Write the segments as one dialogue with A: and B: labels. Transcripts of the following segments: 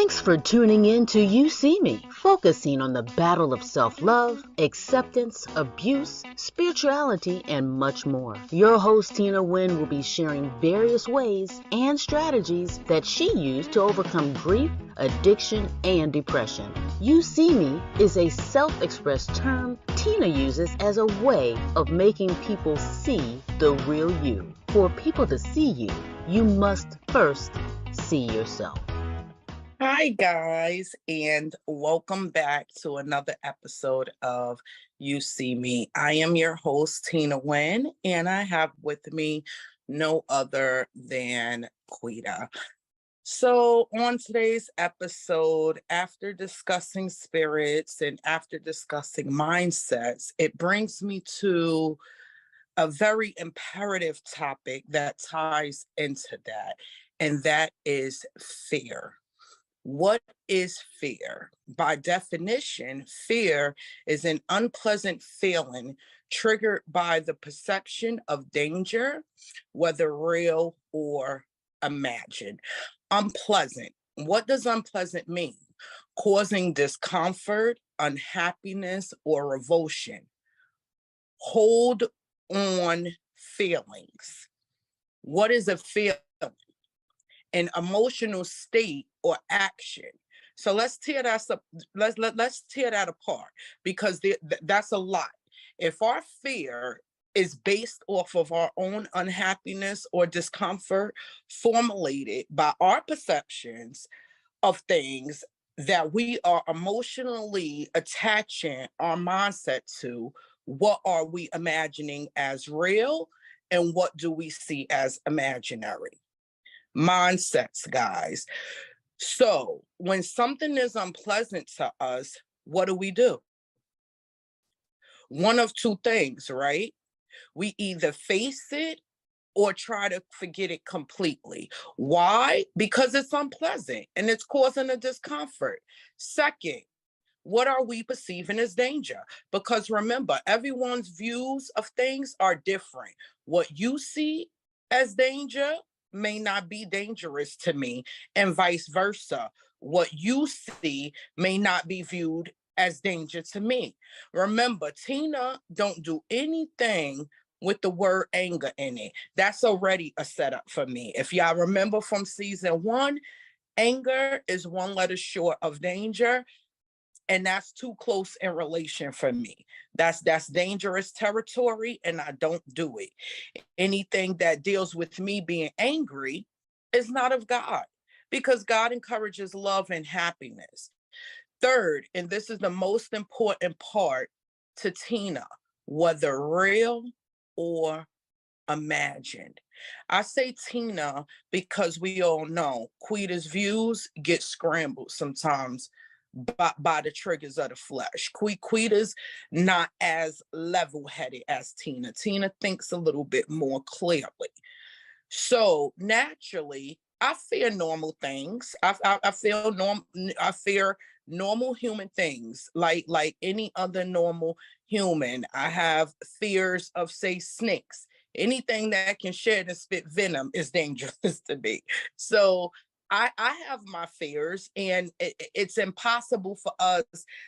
A: Thanks for tuning in to You See Me, focusing on the battle of self-love, acceptance, abuse, spirituality, and much more. Your host, Tina Wynn, will be sharing various ways and strategies that she used to overcome grief, addiction, and depression. You See Me is a self-expressed term Tina uses as a way of making people see the real you. For people to see you, you must first see yourself.
B: Hi, guys, and welcome back to another episode of You See Me. I am your host, Tina Wynn, and I have with me no other than Quita. So on today's episode, after discussing spirits and after discussing mindsets, it brings me to a very imperative topic that ties into that, and that is fear. What is fear? By definition, fear is an unpleasant feeling triggered by the perception of danger, whether real or imagined. Unpleasant. What does unpleasant mean? Causing discomfort, unhappiness, or revulsion. Hold on feelings. What is a feeling? An emotional state or action. So let's tear that up. Let's tear that apart, because that's a lot. If our fear is based off of our own unhappiness or discomfort formulated by our perceptions of things that we are emotionally attaching our mindset to, what are we imagining as real and what do we see as imaginary? Mindsets, guys. So when something is unpleasant to us, what do? One of two things, right? We either face it or try to forget it completely. Why? Because it's unpleasant and it's causing a discomfort. Second, what are we perceiving as danger? Because remember, everyone's views of things are different. What you see as danger may not be dangerous to me, and vice versa. What you see may not be viewed as danger to me. Remember, Tina don't do anything with the word anger in it. That's already a setup for me. If y'all remember from season 1, anger is one letter short of danger, and that's too close in relation for me. That's dangerous territory, and I don't do it. Anything that deals with me being angry is not of God, because God encourages love and happiness. Third, and this is the most important part to Tina, whether real or imagined. I say Tina because we all know Quita's views get scrambled sometimes by the triggers of the flesh. Quita's not as level-headed as Tina. Tina thinks a little bit more clearly. So naturally, I fear normal things. I fear normal human things, like any other normal human. I have fears of, say, snakes. Anything that can shed and spit venom is dangerous to me. So I have my fears, and it's impossible for us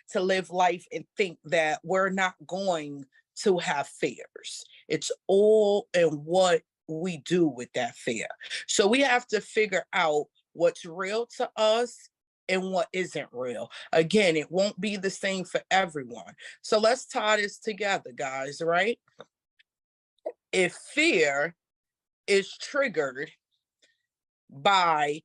B: to live life and think that we're not going to have fears. It's all in what we do with that fear. So we have to figure out what's real to us and what isn't real. Again, it won't be the same for everyone. So let's tie this together, guys, right? If fear is triggered by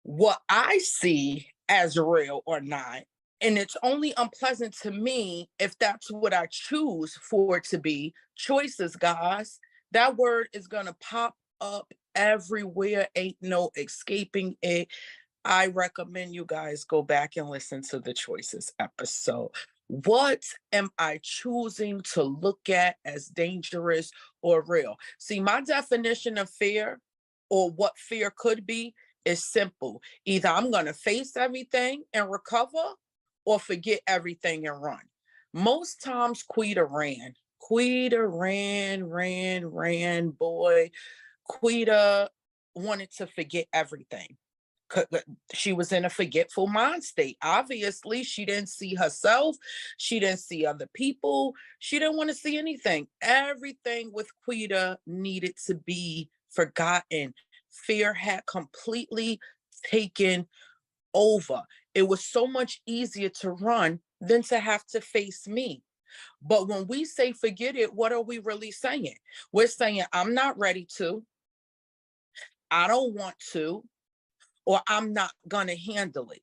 B: what I see as real or not, and it's only unpleasant to me if that's what I choose for it to be. Choices, guys. That word is going to pop up everywhere. Ain't no escaping it. I recommend you guys go back and listen to the choices episode. What am I choosing to look at as dangerous or real? See, my definition of fear, or what fear could be, is simple. Either I'm going to face everything and recover, or forget everything and run. Most times Quita ran. Quita ran, boy. Quita wanted to forget everything. She was in a forgetful mind state. Obviously, she didn't see herself. She didn't see other people. She didn't want to see anything. Everything with Quita needed to be forgotten. Fear had completely taken over. It was so much easier to run than to have to face me. But when we say forget it, what are we really saying? We're saying, I'm not ready to, I don't want to, or I'm not going to handle it.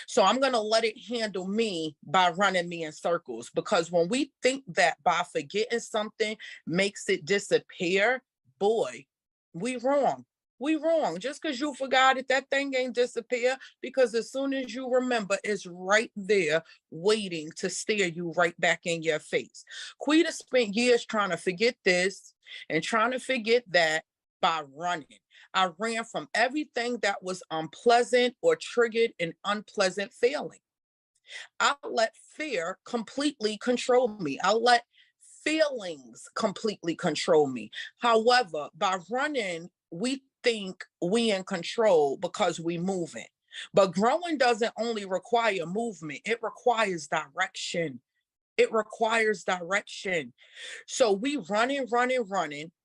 B: So I'm going to let it handle me by running me in circles. Because when we think that by forgetting something makes it disappear, boy, we wrong. We wrong. Just because you forgot it, that thing ain't disappear, because as soon as you remember, it's right there waiting to stare you right back in your face. Quita spent years trying to forget this and trying to forget that by running. I ran from everything that was unpleasant or triggered an unpleasant feeling. I let fear completely control me. I let feelings completely control me. However, by running, we think we in control because we moving. But growing doesn't only require movement, it requires direction. It requires direction. So we running,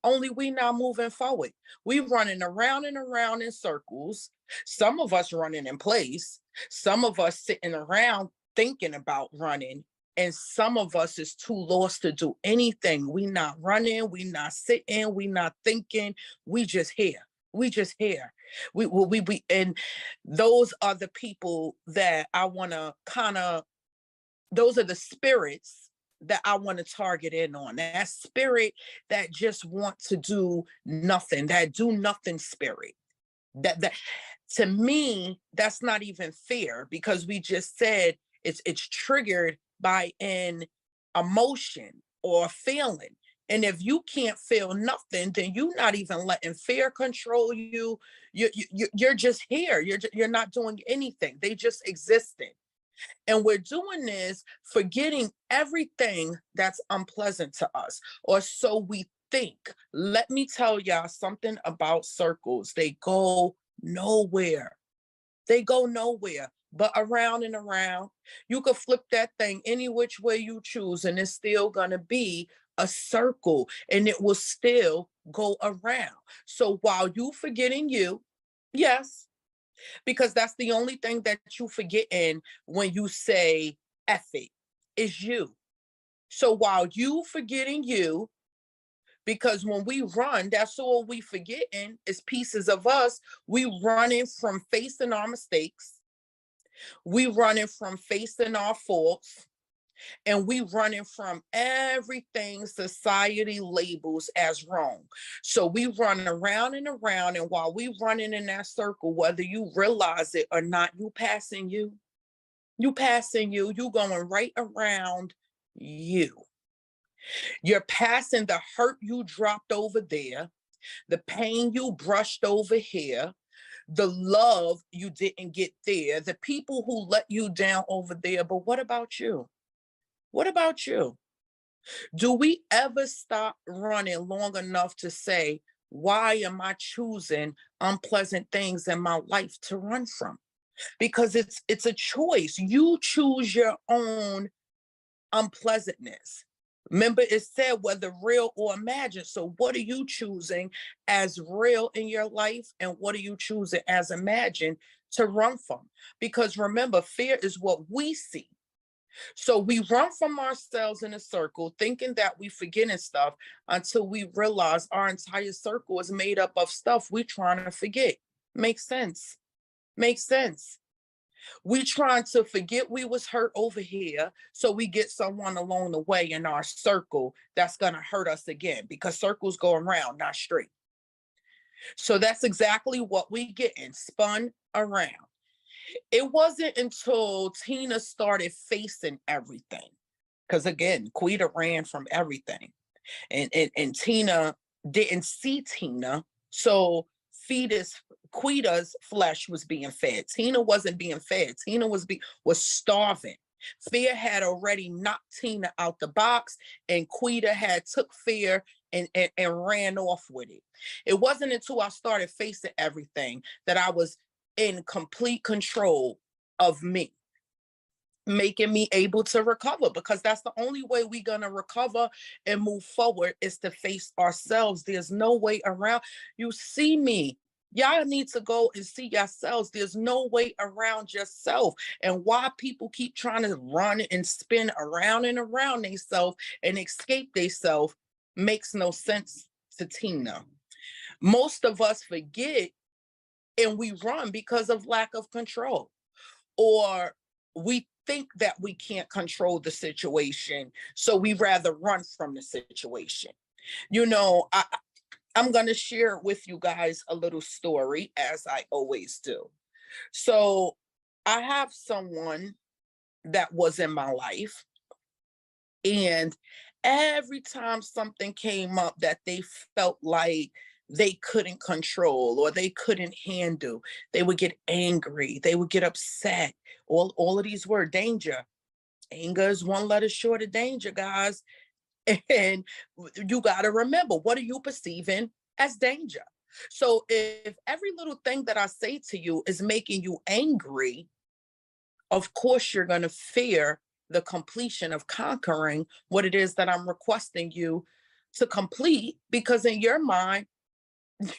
B: only we not moving forward. We running around and around in circles. Some of us running in place. Some of us sitting around thinking about running. And some of us is too lost to do anything. We not running, we not sitting, we not thinking. We just here. We just here. And those are the people that I want to kind of, those are the spirits that I want to target in on. That spirit that just want to do nothing, that do nothing spirit. That to me, that's not even fair, because we just said it's triggered by an emotion or feeling. And if you can't feel nothing, then you're not even letting fear control you. You're just here. You're not doing anything. They just existing. And we're doing this forgetting everything that's unpleasant to us, or so we think. Let me tell y'all something about circles. They go nowhere. They go nowhere but around and around. You could flip that thing any which way you choose, and it's still going to be a circle, and it will still go around. So while you forgetting you, yes, because that's the only thing that you forgetting when you say F it, is you. So while you forgetting you, because when we run, that's all we forgetting is pieces of us. We running from facing our mistakes. We running from facing our faults. And we running from everything society labels as wrong. So we run around and around, and while we running in that circle, whether you realize it or not, you passing you. You passing you. You going right around you. You're passing the hurt you dropped over there, the pain you brushed over here, the love you didn't get there, the people who let you down over there. But what about you? What about you? Do we ever stop running long enough to say, why am I choosing unpleasant things in my life to run from? Because it's a choice. You choose your own unpleasantness. Remember, it said whether real or imagined. So what are you choosing as real in your life, and what are you choosing as imagined to run from? Because remember, fear is what we see. So we run from ourselves in a circle, thinking that we forgetting stuff, until we realize our entire circle is made up of stuff we trying to forget. Makes sense. Makes sense. We trying to forget we was hurt over here, so we get someone along the way in our circle that's gonna hurt us again, because circles go around, not straight. So that's exactly what we getting, spun around. It wasn't until Tina started facing everything, because again, Quita ran from everything, and Tina didn't see Tina, so Quita's flesh was being fed. Tina wasn't being fed. Tina was starving. Fear had already knocked Tina out the box, and Quita had took fear and ran off with it. It wasn't until I started facing everything that I was in complete control of me, making me able to recover, because that's the only way we're going to recover and move forward is to face ourselves. There's no way around. You see me. Y'all need to go and see yourselves. There's no way around yourself. And why people keep trying to run and spin around and around themselves and escape themselves makes no sense to Tina. Most of us forget and we run because of lack of control, or we think that we can't control the situation, so we rather run from the situation. You know, I'm going to share with you guys a little story, as I always do. So I have someone that was in my life, and every time something came up that they felt like they couldn't control or they couldn't handle, they would get angry, they would get upset. All of these words: danger. Anger is one letter short of danger, guys. And you got to remember, what are you perceiving as danger? So if every little thing that I say to you is making you angry, of course you're going to fear the completion of conquering what it is that I'm requesting you to complete, because in your mind,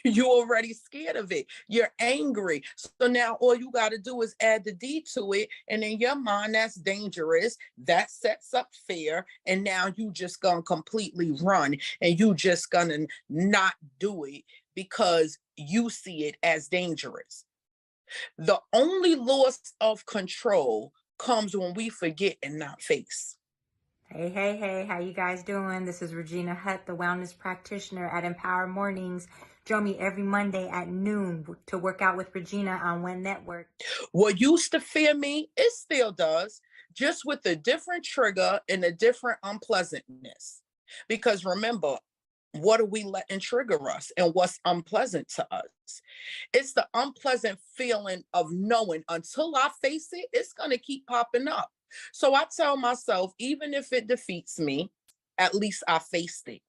B: you're already scared of it. You're angry. So now all you got to do is add the D to it. And in your mind, that's dangerous. That sets up fear. And now you just going to completely run, and you just going to not do it because you see it as dangerous. The only loss of control comes when we forget and not face.
C: Hey, how you guys doing? This is Regina Hutt, the wellness practitioner at Empower Mornings. Join me every Monday at noon to work out with Regina on One Network.
B: What used to fear me, it still does, just with a different trigger and a different unpleasantness. Because remember, what are we letting trigger us and what's unpleasant to us? It's the unpleasant feeling of knowing until I face it, it's going to keep popping up. So I tell myself, even if it defeats me, at least I faced it.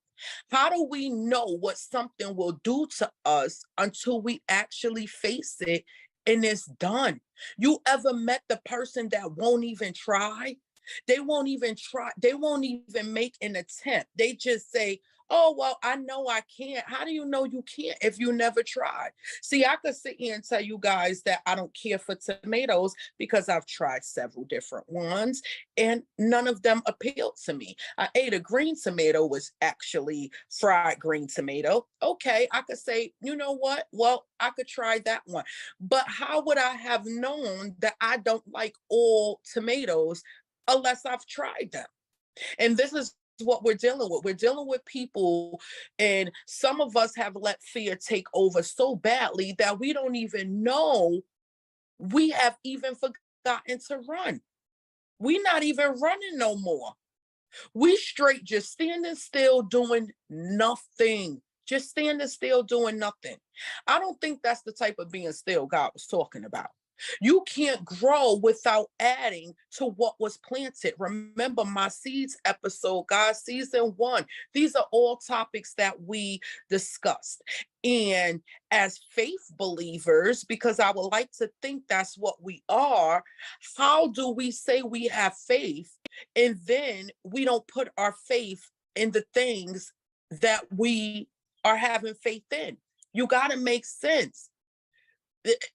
B: How do we know what something will do to us until we actually face it and it's done? You ever met the person that won't even try? They won't even try. They won't even make an attempt. They just say, oh, well, I know I can't. How do you know you can't if you never tried? See, I could sit here and tell you guys that I don't care for tomatoes because I've tried several different ones and none of them appealed to me. I ate a green tomato, was actually fried green tomato. Okay, I could say, you know what? Well, I could try that one. But how would I have known that I don't like all tomatoes unless I've tried them? And this is what we're dealing with. We're dealing with people, and some of us have let fear take over so badly that we don't even know we have even forgotten to run. We're not even running no more. We straight just standing still doing nothing. Just standing still doing nothing. I don't think that's the type of being still God was talking about. You can't grow without adding to what was planted. Remember my seeds episode, guys, season 1. These are all topics that we discussed. And as faith believers, because I would like to think that's what we are, how do we say we have faith and then we don't put our faith in the things that we are having faith in? You got to make sense.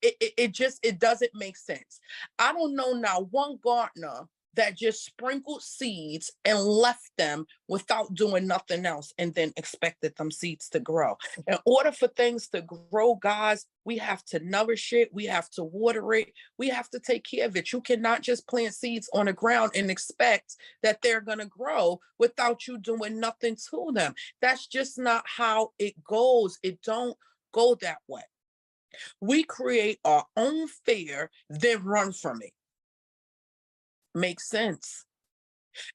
B: It doesn't make sense. I don't know now one gardener that just sprinkled seeds and left them without doing nothing else and then expected them seeds to grow. In order for things to grow, guys, we have to nourish it, we have to water it, we have to take care of it. You cannot just plant seeds on the ground and expect that they're going to grow without you doing nothing to them. That's just not how it goes. It don't go that way. We create our own fear, then run from it. Makes sense.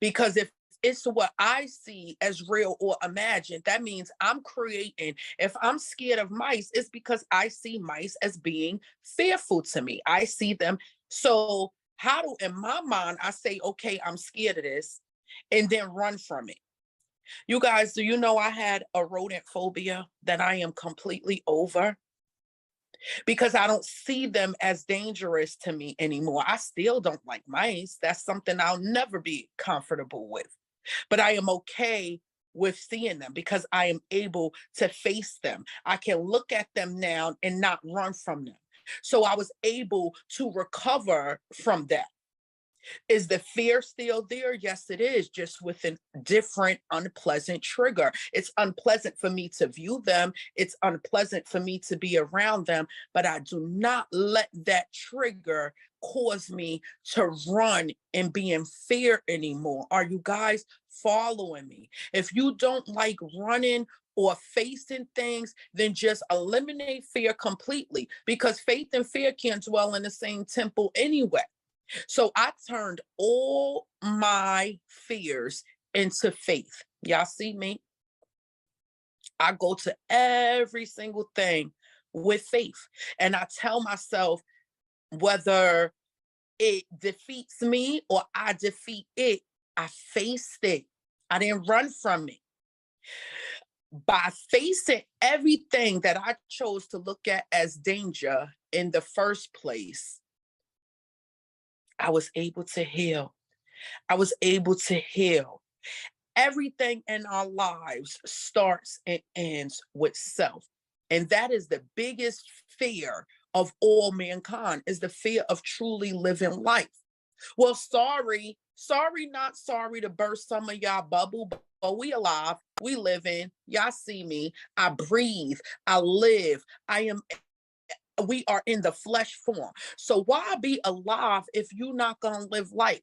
B: Because if it's what I see as real or imagined, that means I'm creating. If I'm scared of mice, it's because I see mice as being fearful to me. I see them. So how do, in my mind, I say, okay, I'm scared of this, and then run from it. You guys, do you know I had a rodent phobia that I am completely over? because I don't see them as dangerous to me anymore. I still don't like mice. That's something I'll never be comfortable with. But I am okay with seeing them because I am able to face them. I can look at them now and not run from them. So I was able to recover from that. Is the fear still there? Yes, it is, just with a different unpleasant trigger. It's unpleasant for me to view them. It's unpleasant for me to be around them, but I do not let that trigger cause me to run and be in fear anymore. Are you guys following me? If you don't like running or facing things, then just eliminate fear completely, because faith and fear can't dwell in the same temple anyway. So I turned all my fears into faith. Y'all see me? I go to every single thing with faith. And I tell myself, whether it defeats me or I defeat it, I faced it. I didn't run from it. By facing everything that I chose to look at as danger in the first place, I was able to heal. I was able to heal. Everything in our lives starts and ends with self. And that is the biggest fear of all mankind, is the fear of truly living life. Well, sorry, not sorry to burst some of y'all bubble, but we alive, we living, y'all see me, I breathe, I live, we are in the flesh form. So why be alive if you're not gonna live life?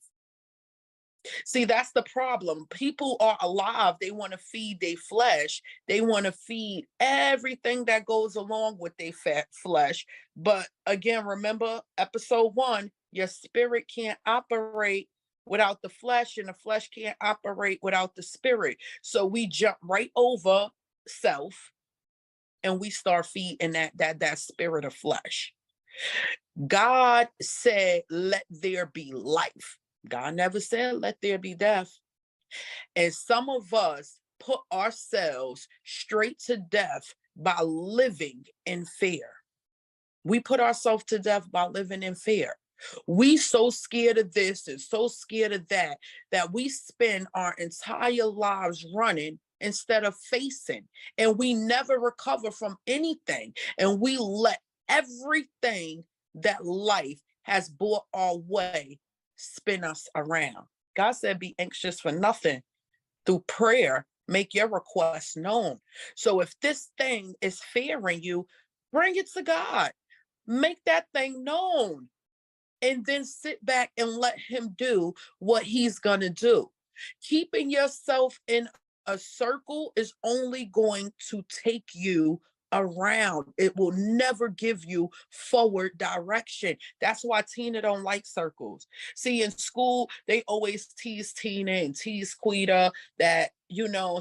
B: See, that's the problem. People are alive. They want to feed their flesh. They want to feed everything that goes along with their fat flesh. But again, remember episode 1, your spirit can't operate without the flesh, and the flesh can't operate without the spirit. So we jump right over self and we start feeding that spirit of flesh. God said, let there be life. God never said, let there be death. And some of us put ourselves straight to death by living in fear. We put ourselves to death by living in fear. We so scared of this and so scared of that, that we spend our entire lives running instead of facing. And we never recover from anything. And we let everything that life has brought our way spin us around. God said, be anxious for nothing. Through prayer, make your requests known. So if this thing is fearing you, bring it to God. Make that thing known. And then sit back and let him do what he's going to do. Keeping yourself in a circle is only going to take you around. It will never give you forward direction. That's why Tina don't like circles. See, in school, they always tease Tina and tease Quita that,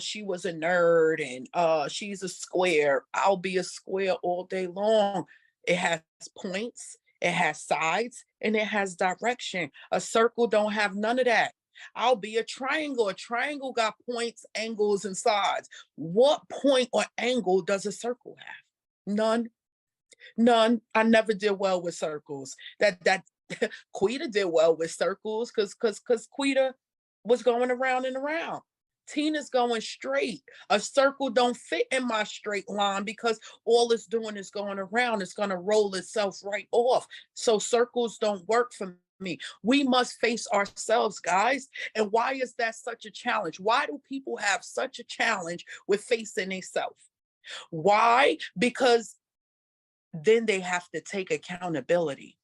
B: she was a nerd and she's a square. I'll be a square all day long. It has points, it has sides, and it has direction. A circle don't have none of that. I'll be a triangle. A triangle got points, angles, and sides. What point or angle does a circle have? None. I never did well with circles. That Quita did well with circles because Quita was going around and around. Tina's going straight. A circle don't fit in my straight line because all it's doing is going around. It's going to roll itself right off. So circles don't work for me. We must face ourselves, guys. And why is that such a challenge? Why do people have such a challenge with facing themselves? Why? Because then they have to take accountability.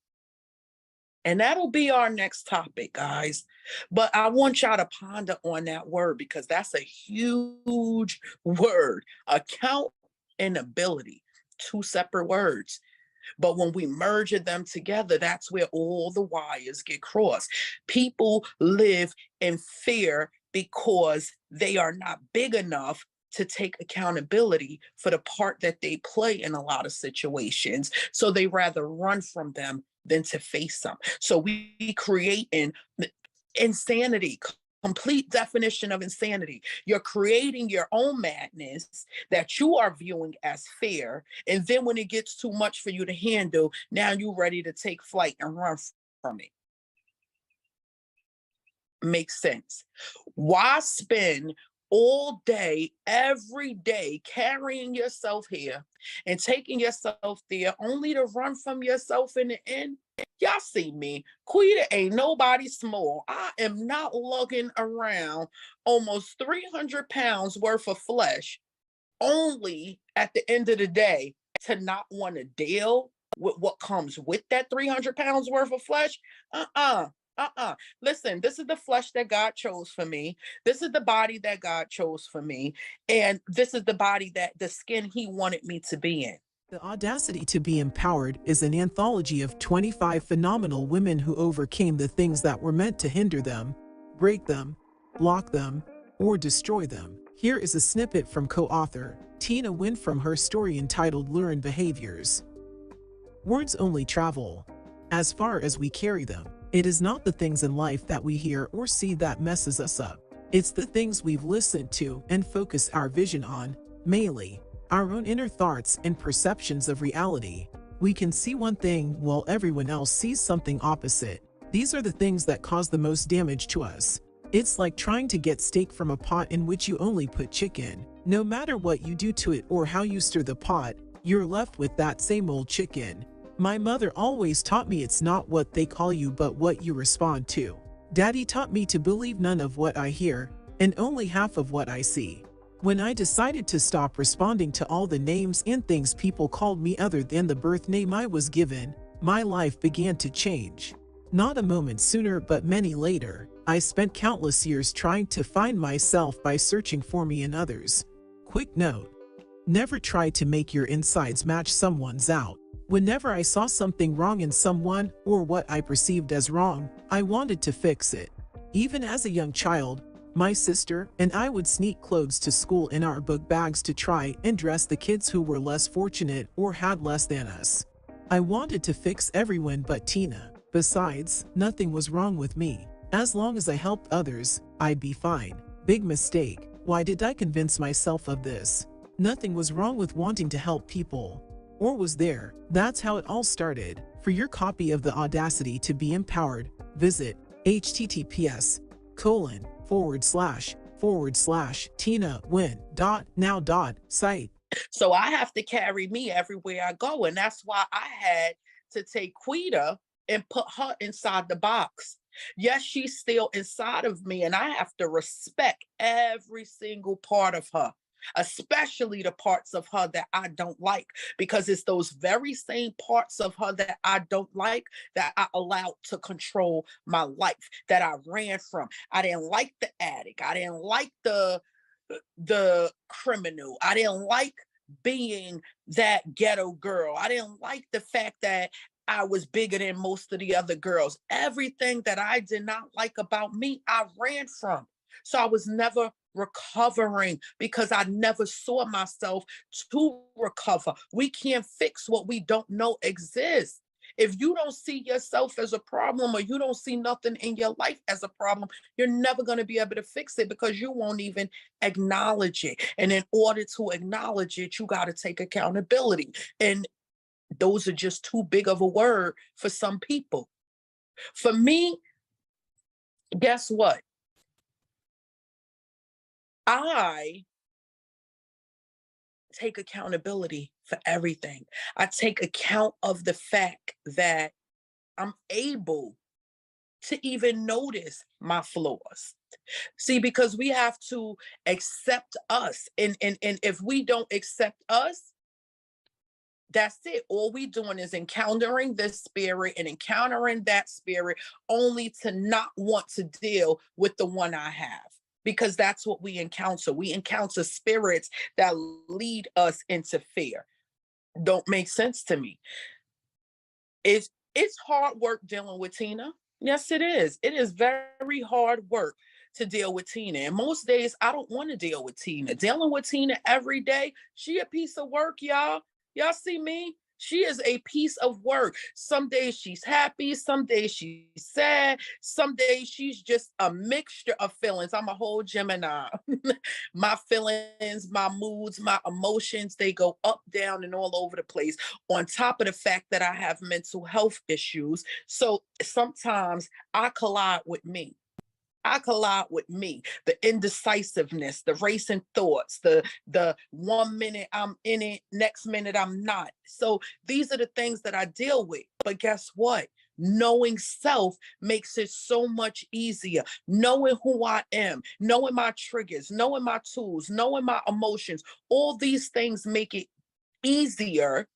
B: And that'll be our next topic, guys. But I want y'all to ponder on that word, because that's a huge word. Account and ability, 2 separate words. But when we merge them together, that's where all the wires get crossed. People live in fear because they are not big enough to take accountability for the part that they play in a lot of situations. So they rather run from them than to face them. So we create insanity, complete definition of insanity. You're creating your own madness that you are viewing as fair. And then when it gets too much for you to handle, now you're ready to take flight and run from it. Makes sense. Why spend all day, every day, carrying yourself here and taking yourself there only to run from yourself in the end? Y'all see me. Quita ain't nobody small. I am not lugging around almost 300 pounds worth of flesh only at the end of the day to not want to deal with what comes with that 300 pounds worth of flesh. Listen, this is the flesh that God chose for me. This is the body that God chose for me. And this is the body that the skin he wanted me to be in.
D: The Audacity to Be Empowered is an anthology of 25 phenomenal women who overcame the things that were meant to hinder them, break them, block them, or destroy them. Here is a snippet from co-author Tina Wynn from her story entitled Learned Behaviors. Words only travel as far as we carry them. It is not the things in life that we hear or see that messes us up. It's the things we've listened to and focus our vision on, mainly our own inner thoughts and perceptions of reality. We can see one thing while everyone else sees something opposite. These are the things that cause the most damage to us. It's like trying to get steak from a pot in which you only put chicken. No matter what you do to it or how you stir the pot, you're left with that same old chicken. My mother always taught me it's not what they call you but what you respond to. Daddy taught me to believe none of what I hear and only half of what I see. When I decided to stop responding to all the names and things people called me other than the birth name I was given, my life began to change. Not a moment sooner but many later, I spent countless years trying to find myself by searching for me in others. Quick note: never try to make your insides match someone's out. Whenever I saw something wrong in someone or what I perceived as wrong, I wanted to fix it. Even as a young child, my sister and I would sneak clothes to school in our book bags to try and dress the kids who were less fortunate or had less than us. I wanted to fix everyone but Tina. Besides, nothing was wrong with me. As long as I helped others, I'd be fine. Big mistake. Why did I convince myself of this? Nothing was wrong with wanting to help people. Or was there? That's how it all started. For your copy of The Audacity to Be Empowered, visit https://TinaWynn.now.site.
B: So I have to carry me everywhere I go. And that's why I had to take Quita and put her inside the box. Yes, she's still inside of me, and I have to respect every single part of her, especially the parts of her that I don't like, because it's those very same parts of her that I don't like that I allowed to control my life, that I ran from. I didn't like the addict. I didn't like the criminal. I didn't like being that ghetto girl. I didn't like the fact that I was bigger than most of the other girls. Everything that I did not like about me, I ran from. So I was never recovering because I never saw myself to recover. We can't fix what we don't know exists. If you don't see yourself as a problem, or you don't see nothing in your life as a problem, you're never going to be able to fix it because you won't even acknowledge it. And in order to acknowledge it, you got to take accountability. And those are just too big of a word for some people. For me, guess what? I take accountability for everything. I take account of the fact that I'm able to even notice my flaws. See, because we have to accept us. And if we don't accept us, that's it. All we doing is encountering this spirit and encountering that spirit only to not want to deal with the one I have. Because that's what we encounter. We encounter spirits that lead us into fear. Don't make sense to me. It's hard work dealing with Tina. Yes, it is. It is very hard work to deal with Tina. And most days I don't want to deal with Tina. Dealing with Tina every day, she a piece of work, y'all. Y'all see me? She is a piece of work. Some days she's happy, some days she's sad, some days she's just a mixture of feelings. I'm a whole Gemini. My feelings, my moods, my emotions, they go up, down, and all over the place. On top of the fact that I have mental health issues. So sometimes I collide with me. The indecisiveness, the racing thoughts, the 1 minute I'm in it, next minute I'm not. So these are the things that I deal with. But guess what? Knowing self makes it so much easier. Knowing who I am, knowing my triggers, knowing my tools, knowing my emotions, all these things make it easier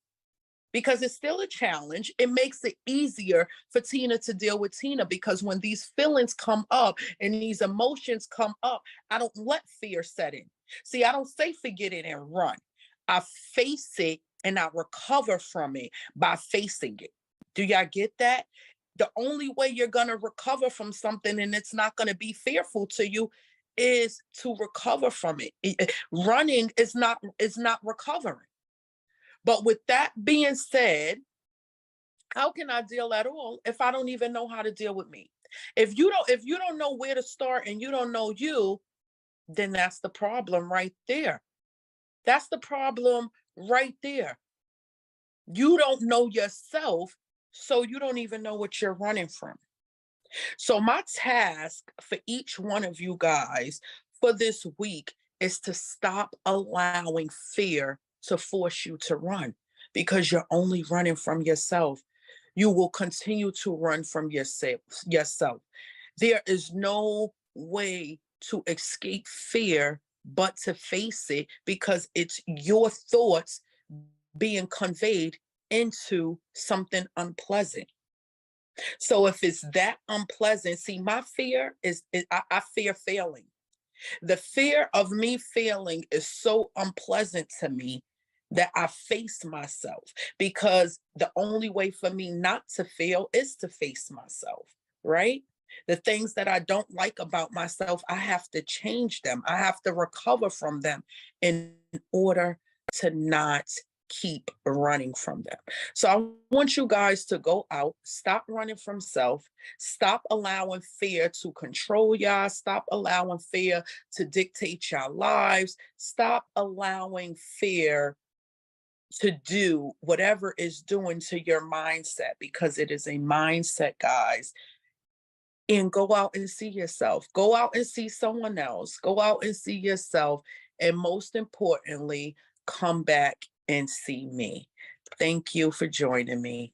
B: because it's still a challenge. It makes it easier for Tina to deal with Tina, because when these feelings come up and these emotions come up, I don't let fear set in. See, I don't say forget it and run. I face it and I recover from it by facing it. Do y'all get that? The only way you're going to recover from something and it's not going to be fearful to you is to recover from it. Running is not recovering. But with that being said, how can I deal at all if I don't even know how to deal with me? If you don't know where to start and you don't know you, then that's the problem right there. That's the problem right there. You don't know yourself, so you don't even know what you're running from. So my task for each one of you guys for this week is to stop allowing fear to force you to run, because you're only running from yourself. You will continue to run from yourself. There is no way to escape fear but to face it, because it's your thoughts being conveyed into something unpleasant. So if it's that unpleasant, see, my fear is I fear failing. The fear of me failing is so unpleasant to me that I face myself, because the only way for me not to fail is to face myself, right? The things that I don't like about myself, I have to change them. I have to recover from them in order to not keep running from them. So I want you guys to go out, stop running from self, stop allowing fear to control y'all, stop allowing fear to dictate your lives, stop allowing fear to do whatever it's doing to your mindset, because it is a mindset, guys. And go out and see yourself. Go out and see someone else. Go out and see yourself. And most importantly, come back and see me. Thank you for joining me.